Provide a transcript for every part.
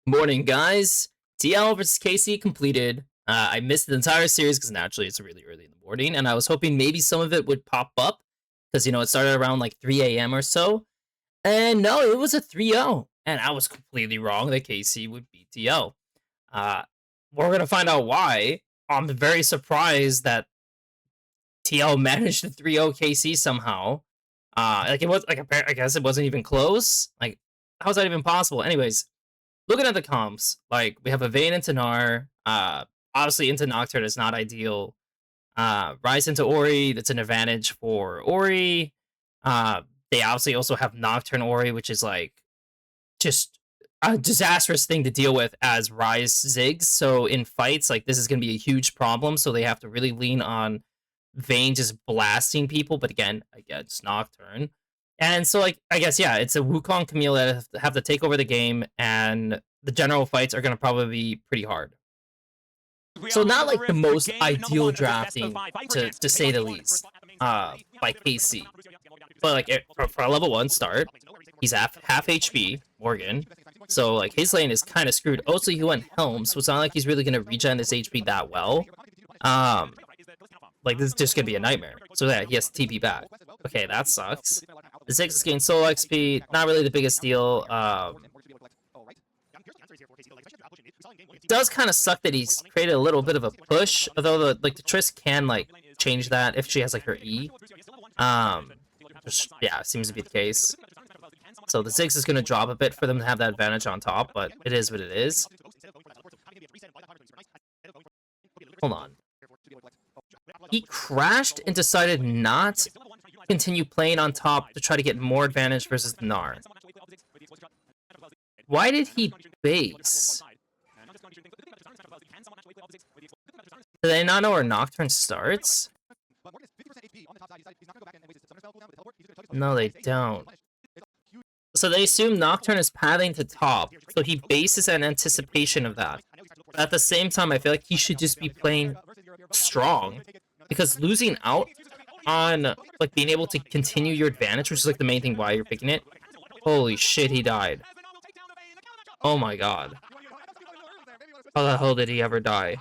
Morning, guys. TL versus KC completed. I missed the entire series because naturally it's really early in the morning, and I was hoping maybe some of it would pop up because, it started around like 3 a.m. or so. And no, it was a 3-0, and I was completely wrong that KC would beat TL. Uh, we're going to find out why. I'm very surprised that TL managed to 3-0 KC somehow. It was like, I guess it wasn't even close. Like, how is that even possible? Anyways, looking at the comps, like we have a Vayne into Gnar. Obviously into Nocturne is not ideal. Ryze into Ori, that's an advantage for Ori. They obviously also have Nocturne Ori, which is like just a disastrous thing to deal with as Ryze Ziggs. So in fights, like this is gonna be a huge problem. So they have to really lean on Vayne just blasting people, but again, against Nocturne. And so, like, I guess, yeah, it's a Wukong Camille that have to take over the game, and the general fights are going to probably be pretty hard. So not like the most ideal drafting, to say the least, by KC. But like for a level 1 start, he's half HP, Morgan. So like his lane is kind of screwed. Also, he went Helm, so it's not like he's really going to regen his HP that well. Like, this is just gonna be a nightmare. So yeah, he has to TP back. Okay, that sucks. The Ziggs is getting solo XP, not really the biggest deal. Does kind of suck that he's created a little bit of a push, although the Triss can like change that if she has like her E. Which, yeah, seems to be the case. So the Ziggs is gonna drop a bit for them to have that advantage on top, but it is what it is. Hold on. He crashed and decided not to continue playing on top to try to get more advantage versus the Gnar. Why did he base? Do they not know where Nocturne starts? No, they don't. So they assume Nocturne is pathing to top, so he bases in anticipation of that. But at the same time, I feel like he should just be playing strong, because losing out on like being able to continue your advantage, which is like the main thing why you're picking it. Holy shit, he died. Oh my god. How the hell did he ever die?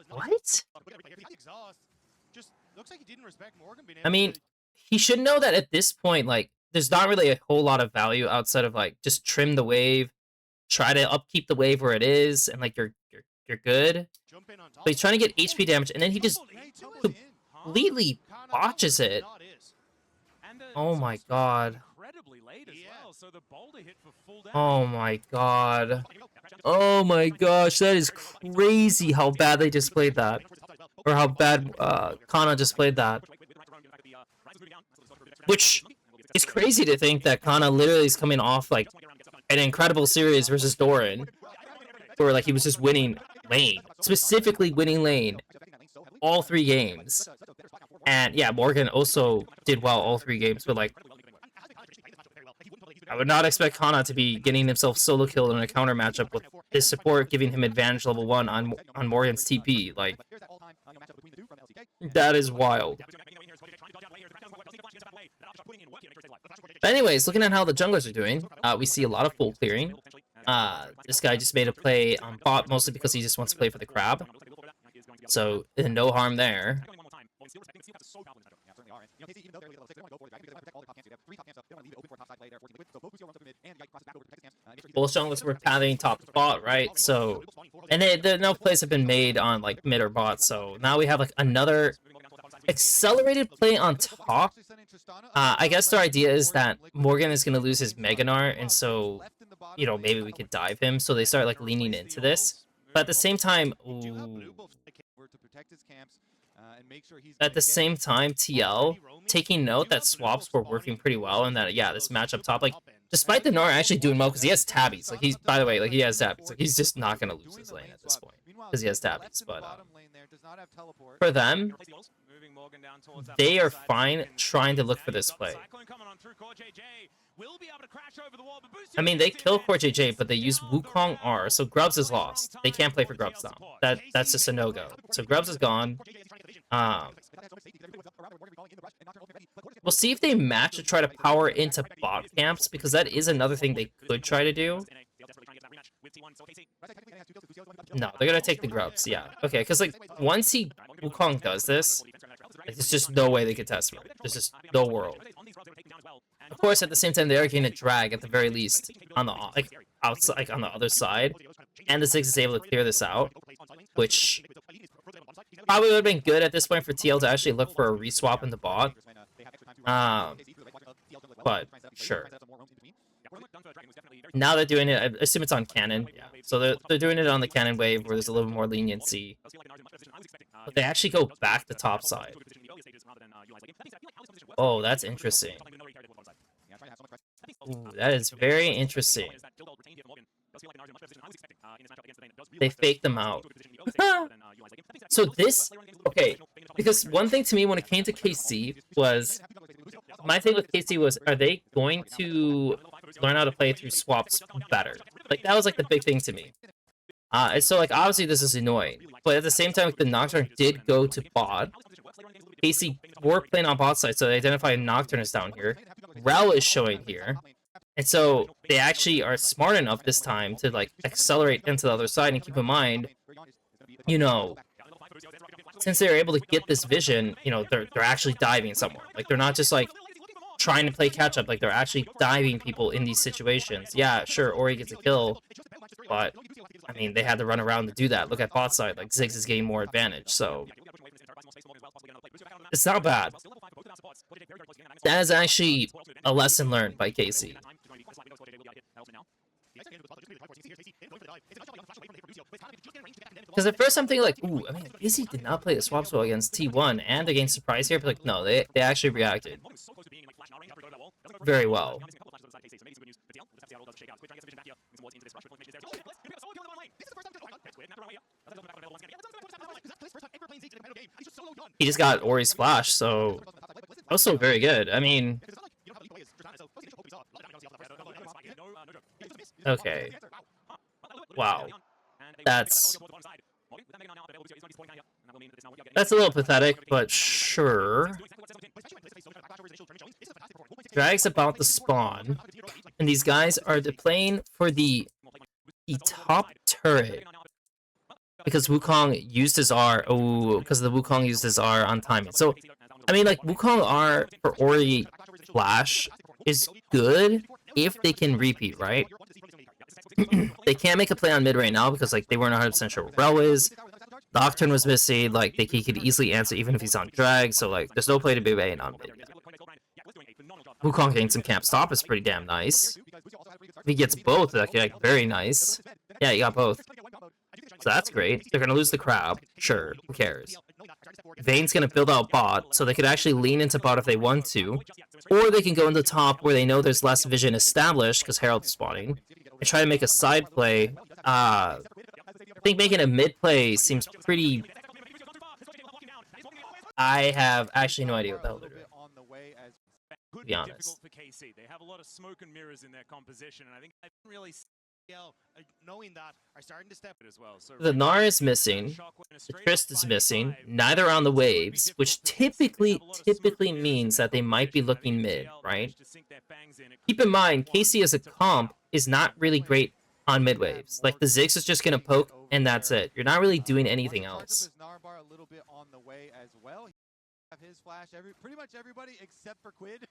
What? I mean, he should know that at this point, like, there's not really a whole lot of value outside of like just trim the wave, try to upkeep the wave where it is, and like you're good. But he's trying to get HP damage, and then he just completely botches it. Oh my god. Oh my god. Oh my gosh, that is crazy how bad they just played that. Or how bad Canna just played that. Which is crazy to think that Canna literally is coming off like an incredible series versus Doran, where like he was just winning lane, specifically winning lane all 3 games. And yeah, Morgan also did well all 3 games, but like I would not expect Canna to be getting himself solo killed in a counter matchup with his support giving him advantage level 1 on Morgan's TP. Like, that is wild. But anyways, looking at how the junglers are doing, we see a lot of full clearing. This guy just made a play on bot mostly because he just wants to play for the crab. So, no harm there. Both junglers were pathing top to bot, right? So, and no plays have been made on like mid or bot. So now we have like another accelerated play on top. I guess their idea is that Morgan is going to lose his Mega Gnar, and so, maybe we could dive him. So they start like leaning into this. But at the same time, TL taking note that swaps were working pretty well, and that this matchup top, like, despite the Gnar actually doing well because he has tabbies. Like, by the way, he has tabbies. Like, he's just not gonna lose his lane at this point because he has tabbies. But for them, they are fine trying to look for this play. I mean, they kill Core JJ, but they use Wukong R, so Grubs is lost. They can't play for Grubs now. That's just a no-go. So Grubs is gone. Um, we'll see if they match to try to power into bot camps, because that is another thing they could try to do. No, they're gonna take the grubs, yeah. Okay, because like once Wukong does this, like, there's just no way they could test me. There's just no world. Of course, at the same time, they are getting a drag at the very least on the outside, like on the other side, and the Ziggs is able to clear this out, which probably would have been good at this point for TL to actually look for a reswap in the bot. But sure. Now they're doing it, I assume it's on Cannon. Yeah. So they're doing it on the Cannon wave where there's a little more leniency. But they actually go back to top side. Oh, that's interesting. Ooh, that is very interesting. They faked them out. So this, okay, because one thing to me when it came to KC was, my thing with KC was, are they going to learn how to play through swaps better? Like, that was like the big thing to me. And so like, obviously this is annoying, but at the same time, like, the Nocturne did go to bot. KC were playing on bot side, so they identified Nocturne is down here. Rel is showing here. And so they actually are smart enough this time to like accelerate into the other side, and keep in mind, you know, since they're able to get this vision, you know, they're actually diving somewhere. Like, they're not just like trying to play catch up, like they're actually diving people in these situations. Yeah, sure, Ori gets a kill, but I mean, they had to run around to do that. Look at bot side, like Ziggs is getting more advantage, so it's not bad. That is actually a lesson learned by KC. Because at first I'm thinking like, ooh, I mean, Busy did not play the swaps well against T1 and against Surprise here, but like, no, they actually reacted very well. He just got Ori's flash, so also very good. I mean, okay, wow, that's a little pathetic, but sure. Drag's about to spawn, and these guys are playing for the top turret because Wukong used his R. Oh, because the Wukong used his R on timing. So, I mean, like, Wukong R for Ori Flash is good if they can repeat, right? They can't make a play on mid right now because, like, they weren't 100% sure where Rel is. Nocturne was missing, like, he could easily answer even if he's on drag, so, like, there's no play to be made on mid yet. Wukong getting some camp stop is pretty damn nice. If he gets both, like, very nice. Yeah, he got both. So that's great. They're gonna lose the crab. Sure, who cares? Vayne's gonna build out bot, so they could actually lean into bot if they want to. Or they can go into top where they know there's less vision established, because Herald's spawning, and try to make a side play. I think making a mid play seems pretty... I have actually no idea what the hell they're doing, to be honest. They have a lot of smoke and mirrors in their composition, and I think I really knowing that are starting to step it as well. So the Gnar is missing, the Trist is missing, neither on the waves, which typically means that they might be looking mid, right? Keep in mind, KC as a comp is not really great on mid waves. Like, the Ziggs is just gonna poke, and that's it. You're not really doing anything else. His flash, pretty much everybody except for Quid.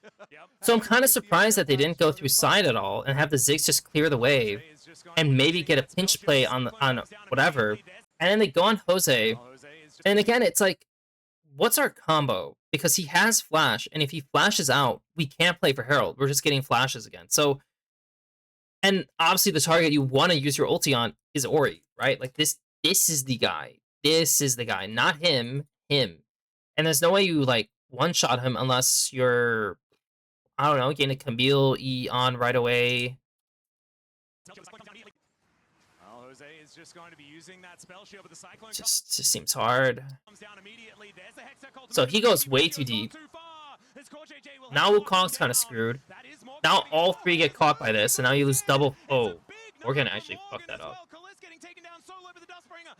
So I'm kind of surprised that they didn't go through side at all and have the Ziggs just clear the wave and maybe get a pinch play on whatever, and then they go on Jose. And again, it's like, what's our combo? Because he has flash, and if he flashes out, we can't play for Herald. We're just getting flashes again. So, and obviously the target you want to use your ulti on is Ori, right? Like, this is the guy. This is the guy, not him. And there's no way you, like, one-shot him unless you're, I don't know, getting a Camille E on right away. Just seems hard. So he goes way too deep. Now Wukong's kind of screwed. Now all three get caught by this, and now you lose double. Oh, Morgan actually fucked that up.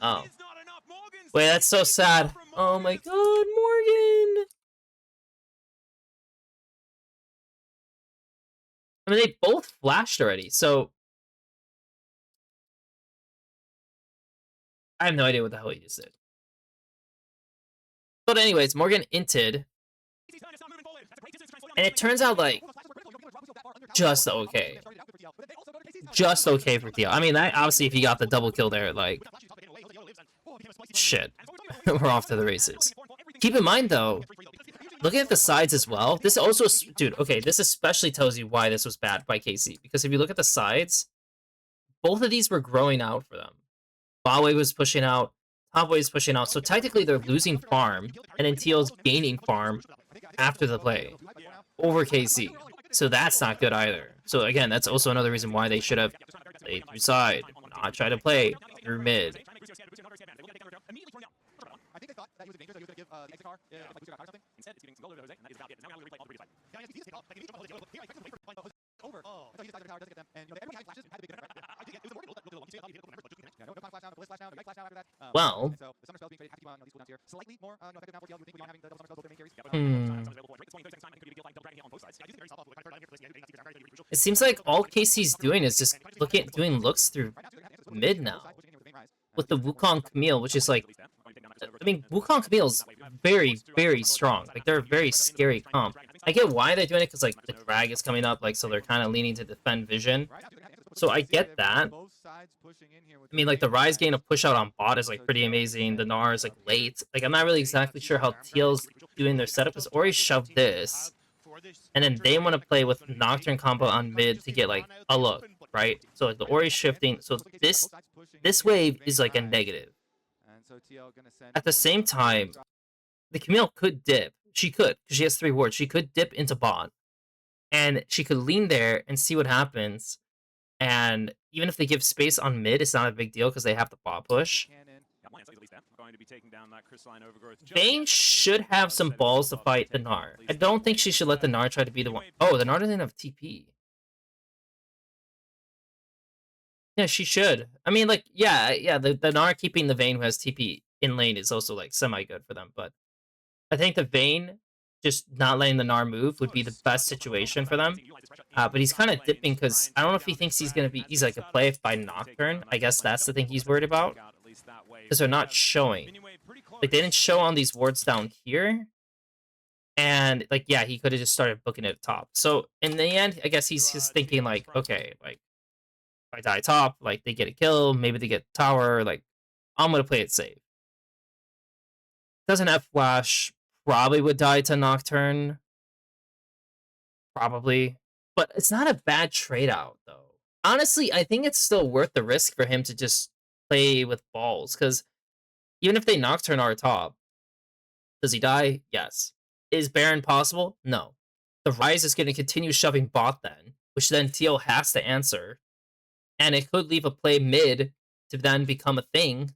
Oh. Wait, that's so sad. Oh my god, Morgan! I mean, they both flashed already, so... I have no idea what the hell he just did. But anyways, Morgan inted. And it turns out, like, just okay. Just okay for TL. I mean, obviously, if he got the double kill there, like... Shit. We're off to the races. Keep in mind, though, looking at the sides as well, this also... Dude, okay, this especially tells you why this was bad by KC. Because if you look at the sides, both of these were growing out for them. Huawei was pushing out, Top Wave was pushing out, so technically they're losing farm, and then TL's gaining farm after the play over KC. So that's not good either. So again, that's also another reason why they should have played through side, not try to play through mid. I think they thought that he was dangerous, that he was going to give the exit car. Yeah, like Busio got something. Instead, it's giving some gold over Jose, and that is about it. Now we replay all the previous fight. Yeah, he's take off. Like, he needs to jump here, like, over. Oh. Until he decides the tower doesn't get them. And, you know, everybody had flashes, had to be good. I did get, it was a Morgan, look at the long. You see it, yeah, no flash down, no flash down, no flash down after that. Well. So, the summer spells being traded have to keep on these cooldowns here. Slightly more, effective now for TL, you would think, with not having the double summer spells both their main carries. It seems like all KC's doing is just doing looks through mid now. With the Wukong Camille, which is like... I mean, Wukong Camille's very, very strong. Like, they're a very scary comp. I get why they're doing it, because, like, the drag is coming up, like, so they're kind of leaning to defend vision. So I get that. I mean, like, the Ryze gain of push out on bot is, like, pretty amazing. The Gnar is, like, late. Like, I'm not really exactly sure how TL's doing their setup, because Ori shoved this. And then they want to play with Nocturne combo on mid to get, like, a look, right? So, like, the Ori shifting. So this wave is, like, a negative. At the same time, the Camille could dip. She could, because she has 3 wards. She could dip into bot. And she could lean there and see what happens. And even if they give space on mid, it's not a big deal because they have the bot push. Vayne should have some balls to fight the Gnar. I don't think she should let the Gnar try to be the one. Oh, the Gnar doesn't have TP. Yeah, she should. I mean, like, yeah, the Gnar keeping the Vayne who has TP in lane is also, like, semi-good for them, but I think the Vayne just not letting the Gnar move would be the best situation for them. But he's kind of dipping because I don't know if he thinks he's like a play by Nocturne. I guess that's the thing he's worried about. Because they're not showing. Like, they didn't show on these wards down here. And, like, yeah, he could have just started booking it top. So, in the end, I guess he's just thinking, like, okay, like, if I die top, like, they get a kill, maybe they get tower, like, I'm going to play it safe. Doesn't have flash, probably would die to Nocturne. Probably. But it's not a bad trade-out, though. Honestly, I think it's still worth the risk for him to just play with balls, because even if they Nocturne our top, does he die? Yes. Is Baron possible? No. The Ryze is going to continue shoving bot then, which then TL has to answer. And it could leave a play mid to then become a thing,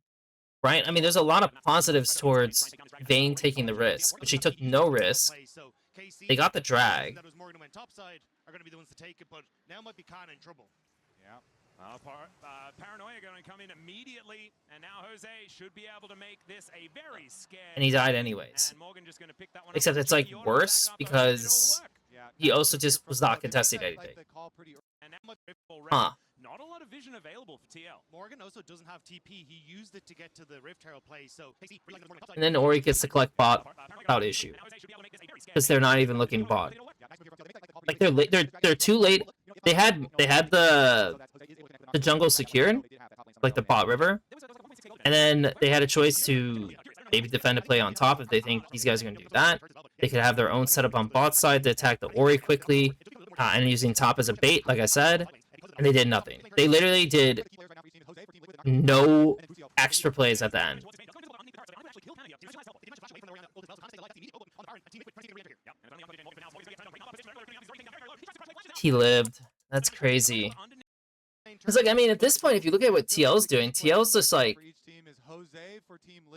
right? I mean, there's a lot of positives towards Vayne taking the risk, but she took no risk. They got the drag. Are going to be the ones to take it, but now might be Canna in trouble. Yeah. Paranoia going to come in immediately, and now Jose should be able to make this a very scary. And he died anyways. Except it's like worse because he also just was not contesting anything. Huh. Not a lot of vision available for TL. Morgan also doesn't have TP. He used it to get to the Rift Herald play, so... And then Ori gets to collect bot without issue. Because they're not even looking bot. Like, they're too late. They had the jungle secured, like the bot river. And then they had a choice to maybe defend a play on top if they think these guys are going to do that. They could have their own setup on bot side to attack the Ori quickly. And using top as a bait, like I said. And they did nothing. They literally did no extra plays at the end. He lived. That's crazy. It's like, I mean, at this point, if you look at what TL's doing, TL's just like...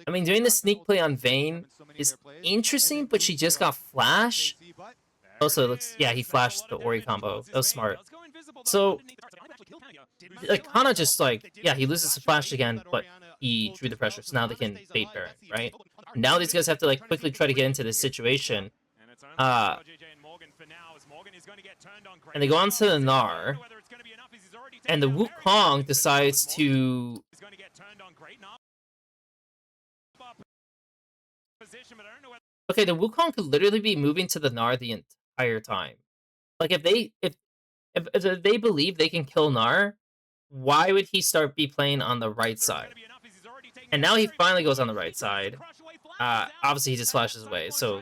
I mean, doing the sneak play on Vayne is interesting, but she just got flash. Also, it looks... Yeah, he flashed the Ori combo. That was smart. So, like, Canna just, like, yeah, he loses the flash again, but he drew the pressure, so now they can bait Baron, right? Now these guys have to like quickly try to get into this situation. And they go on to the Gnar. And the Wukong decides to... Okay, the Wukong could literally be moving to the Gnar the entire time. Like, if they believe they can kill Gnar, why would he be playing on the right side? And now he finally goes on the right side. Obviously, he just flashes away. So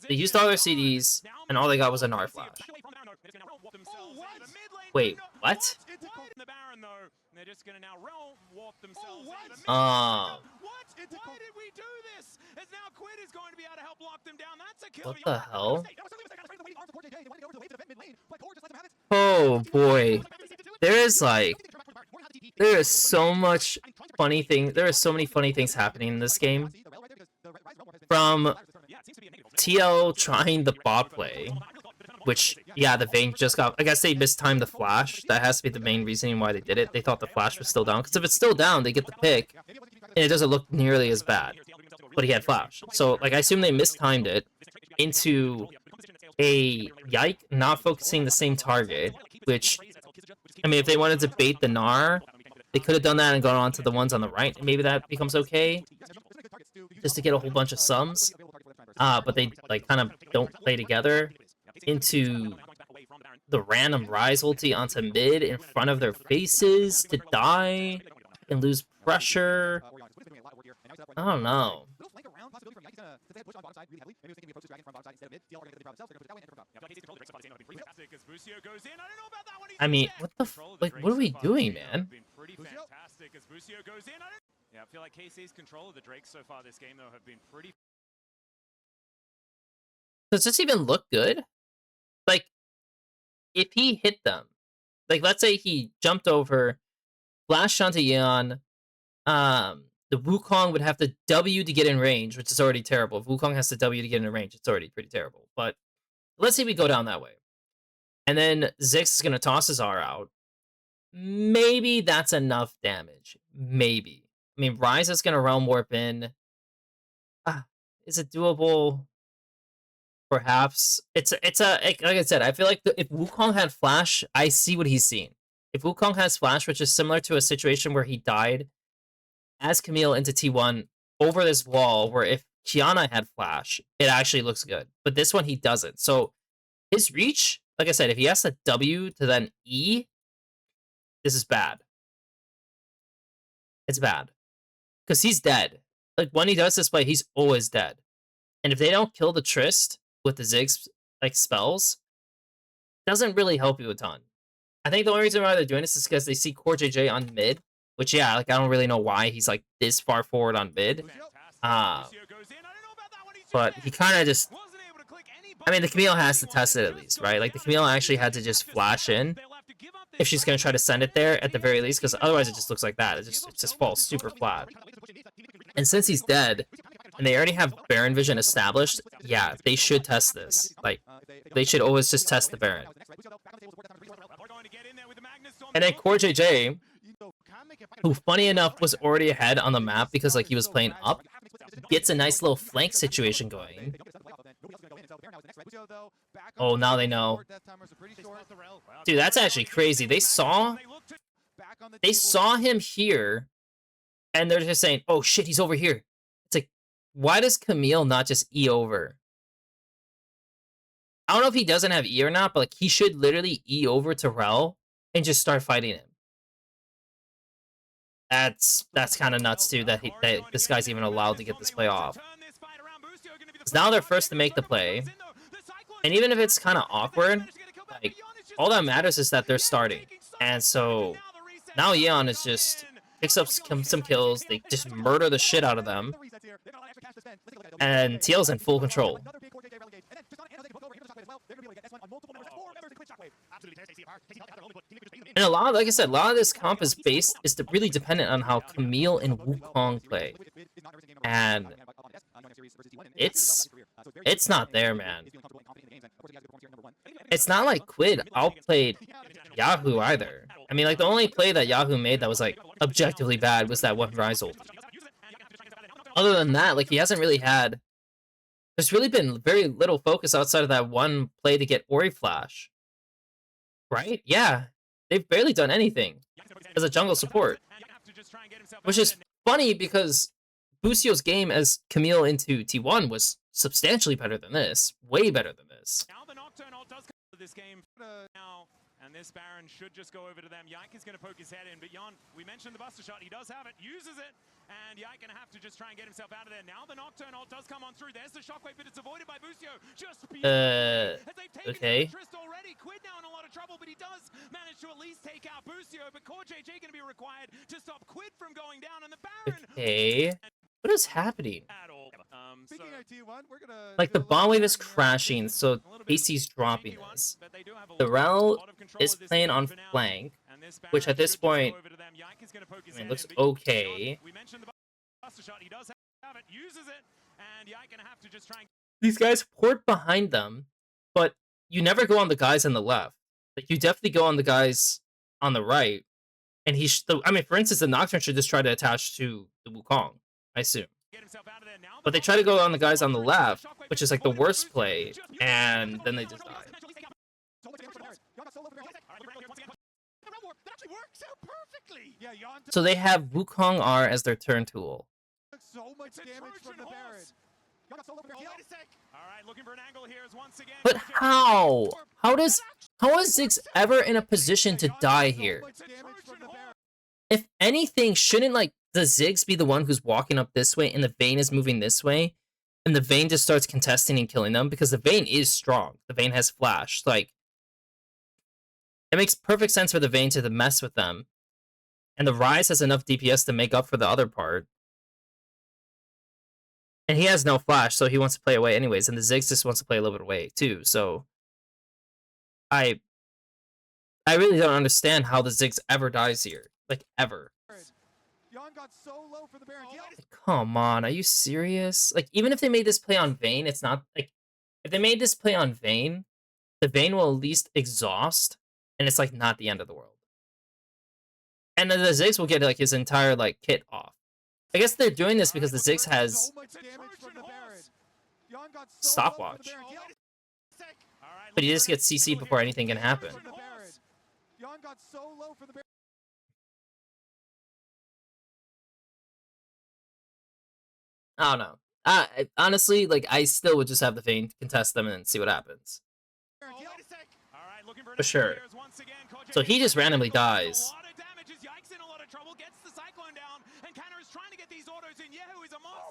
they used all their CDs, and all they got was a Gnar flash. Wait, what? What the hell? Oh boy. There is so much funny thing. There are so many funny things happening in this game. From TL trying the bot play, which, yeah, the Vayne just got... I guess they mistimed the flash. That has to be the main reasoning why they did it. They thought the flash was still down. Because if it's still down, they get the pick, and it doesn't look nearly as bad. But he had flash. So, like, I assume they mistimed it into a Yike not focusing the same target, which... I mean, if they wanted to bait the Gnar, they could have done that and gone on to the ones on the right. Maybe that becomes okay, just to get a whole bunch of sums. But they like kind of don't play together into the random Ryze ulti onto mid in front of their faces to die and lose pressure. I don't know. I mean, what the what are we doing, man? Yeah, I feel like KC's control of the Drake so far this game, though, have been pretty... Does this even look good? Like, if he hit them, like, let's say he jumped over, flashed onto Yeon, the Wukong would have to W to get in range, which is already terrible. If Wukong has to W to get in range, it's already pretty terrible. But let's say we go down that way. And then Ziggs is going to toss his R out. Maybe that's enough damage. Maybe. I mean, Ryze is going to realm warp in. Is it doable? Perhaps. Like I said, I feel like if Wukong had flash, I see what he's seeing. If Wukong has flash, which is similar to a situation where he died as Camille into T1 over this wall, where if Canna had flash, it actually looks good. But this one, he doesn't. So his reach, like I said, if he has to W to then E, this is bad. It's bad. Because he's dead. Like, when he does this play, he's always dead. And if they don't kill the Trist with the Ziggs, like, spells, it doesn't really help you a ton. I think the only reason why they're doing this is because they see Core JJ on mid, which, yeah, like, I don't really know why he's, like, this far forward on mid. But he kind of just... I mean, the Camille has to test it at least, right? Like, the Camille actually had to just flash in if she's going to try to send it there at the very least, because otherwise it just looks like that. It just falls super flat. And since he's dead, and they already have Baron Vision established, yeah, they should test this. Like, they should always just test the Baron. And then Core JJ, who, funny enough, was already ahead on the map because, like, he was playing up, gets a nice little flank situation going. Oh, now they know. Dude, that's actually crazy. They saw him here, and they're just saying, oh shit, he's over here. It's like, why does Camille not just E over? I don't know if he doesn't have E or not, but like, he should literally E over to Rel and just start fighting him. That's kind of nuts too, that this guy's even allowed to get this play off. So now they're first to make the play. And even if it's kind of awkward, like, all that matters is that they're starting. And so now Yeon is just picks up some kills. They just murder the shit out of them. And TL's in full control. And a lot of, like I said, a lot of this comp is really dependent on how Camille and Wukong play. And it's not there, man. It's not like Quid outplayed Yahoo either. I mean, like, the only play that Yahoo made that was, like, objectively bad was that one Ryze ulti. other than that, like, he hasn't really had... There's really been very little focus outside of that one play to get Ori Flash. Right? Yeah. They've barely done anything as a jungle support. Which is funny because Busio's game as Camille into T1 was substantially better than this. Way better than this. Now the Nocturnal does come to this game now, and this Baron should just go over to them. Yike is going to poke his head in, but Yon, we mentioned the Buster Shot. He does have it, uses it, and Yike going to have to just try and get himself out of there. Now the Nocturnal does come on through. There's the Shockwave, but it's avoided by Busio. Just okay. already. Quid now in a lot of trouble, but he does manage to at least take out Busio, but Core JJ going to be required to stop Quid from going down, and the Baron... Okay. What is happening? Speaking of T1, we're gonna Like, the bomb wave is crashing, so KC's dropping this. The Rel is playing on flank, which at this point, I mean, looks okay. These guys port behind them, but you never go on the guys on the left. Like, you definitely go on the guys on the right. And I mean, for instance, the Nocturne should just try to attach to the Wukong, I assume. But they try to go on the guys on the left, which is like the worst play, and then they just die. So they have Wukong R as their turn tool. So much damage from the Baron. But how? How is Ziggs ever in a position to die here? If anything, shouldn't, like, the Ziggs be the one who's walking up this way and the Vayne is moving this way? And the Vayne just starts contesting and killing them? Because the Vayne is strong. The Vayne has flash. Like, it makes perfect sense for the Vayne to mess with them. And the Ryze has enough DPS to make up for the other part. And he has no flash, so he wants to play away anyways. And the Ziggs just wants to play a little bit away, too. So, I really don't understand how the Ziggs ever dies here. Like, ever. Got so low for the Baron. Like, come on, are you serious? Like, even if they made this play on Vayne, it's not, like, if they made this play on Vayne, the Vayne will at least exhaust, and it's, like, not the end of the world. And then the Ziggs will get, like, his entire, like, kit off. I guess they're doing this because the Ziggs has stopwatch. But he just gets CC before anything can happen. I don't know. Honestly, like, I still would just have the Vayne contest them and see what happens. For sure. So he just randomly dies.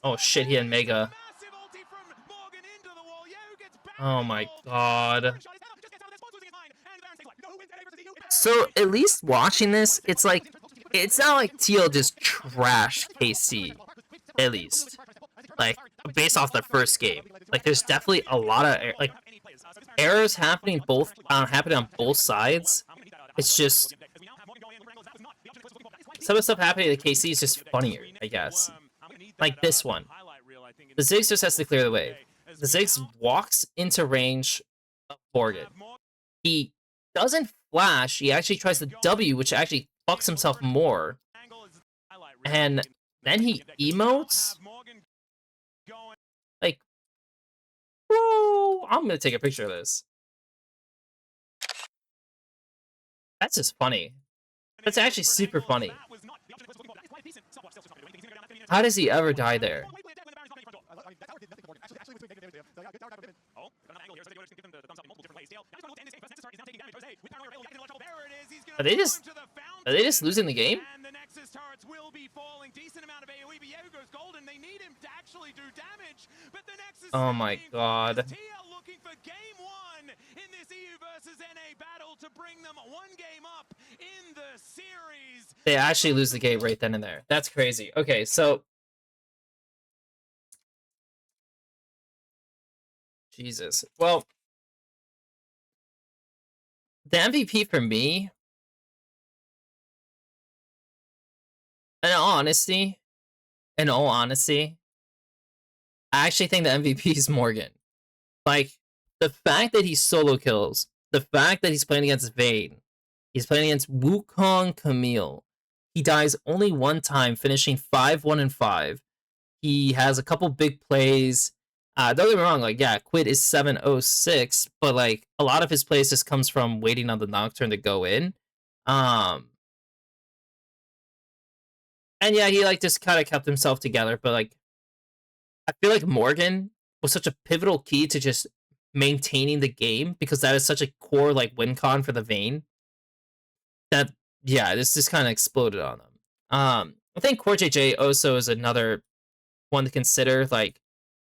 Oh shit, he had Mega. Oh my god. So, at least watching this, it's like, it's not like TL just trashed KC. At least. Like, based off the first game. Like, there's definitely a lot of, like, errors happening on both sides. It's just... some of the stuff happening to KC is just funnier, I guess. Like this one. The Ziggs just has to clear the way. The Ziggs walks into range of Morgan. He doesn't flash, he actually tries the W, which actually fucks himself more. And then he emotes? Like, whoa, I'm gonna take a picture of this. That's just funny. That's actually super funny. How does he ever die there? Are they just losing the game? Oh my god. They actually lose the game right then and there. That's crazy. Okay, so Jesus. Well, the MVP for me, in all honesty, I actually think the MVP is Morgan. Like, the fact that he solo kills, the fact that he's playing against Vayne, he's playing against Wukong Camille. He dies only one time, finishing 5-1-5. He has a couple big plays. Don't get me wrong, like, yeah, Quid is 706, but like a lot of his plays just comes from waiting on the Nocturne to go in. And yeah, he like just kind of kept himself together, but like I feel like Morgan was such a pivotal key to just maintaining the game because that is such a core like win con for the Vayne that yeah, this just kind of exploded on him. I think Core JJ also is another one to consider. Like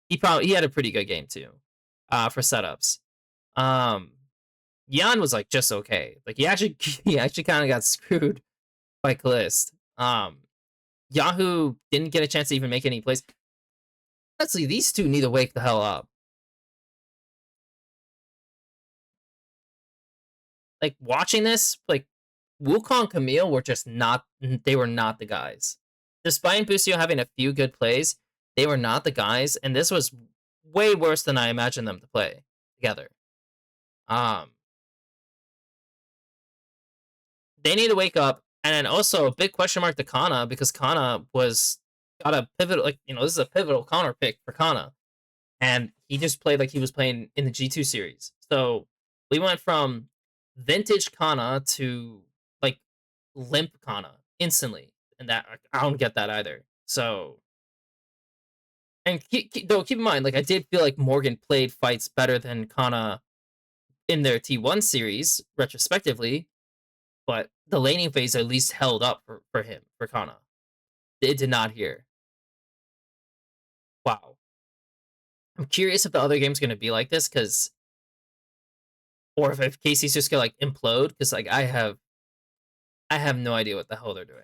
he had a pretty good game too, for setups. Yan was like just okay. Like he actually kind of got screwed by Kalist. Yahoo didn't get a chance to even make any plays. Honestly, these two need to wake the hell up. Like watching this, like Wukong and Camille were just not. They were not the guys. Despite Busio having a few good plays, they were not the guys, and this was way worse than I imagined them to play together. They need to wake up, and then also a big question mark to Canna because Canna got a pivotal, like this is a pivotal counter pick for Canna, and he just played like he was playing in the G2 series. So we went from vintage Canna to like limp Canna instantly, and that I don't get that either. So, and keep in mind, like I did feel like Morgan played fights better than Canna in their T1 series retrospectively, but the laning phase at least held up for him, for Canna. It did not here. Wow. I'm curious if the other game's gonna be like this, because or if KC's just gonna like implode, because like I have no idea what the hell they're doing.